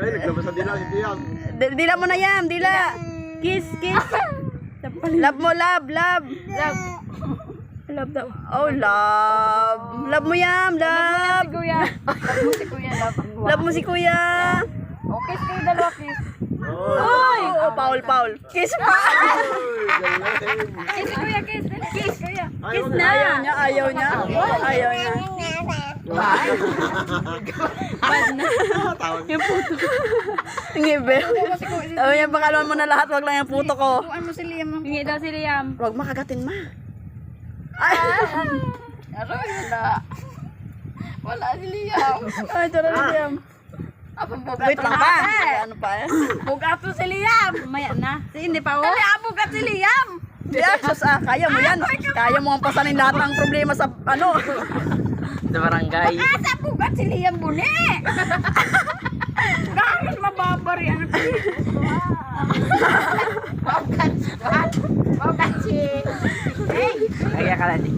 Ay, naglabas na dila si Tiyang. Dila mo na yan, dila. Kiss, kiss. Love mo, love, love. Love. Love daw. Oh, love. Love mo yan, love. Si Kuya. Love mo si Kuya. Love mo si kuya. Oh, kiss kayo dalawa, kiss. Ay, oh, Paul, Paul. Kiss pa. Kiss si Kuya, kiss. Kiss, Kuya. Kiss na. Ayaw niya, ayaw niya. Ayaw niya. Bad na. Yung puto. Ngibe. Sabi niya, bakaluan mo na lahat, wag lang yung puto ko. Ano si Liam? Hingi daw si Liam. Wag makagatin ma. Ay. Aroy, wala. Wala si Liam. Ay, tara na Liam. Wait lang pa. Ano pa eh? Bugat to si Liam. Maya na. Hindi pa ako. Dali, bugat si Liam. Yeah, kaya mo yan. Kaya mo ang pasanin lahat ng problema sa ano. Sa barangay. Asa bugat si Liam bune. Ganun mababari ang bugat si. Kaya ka lang.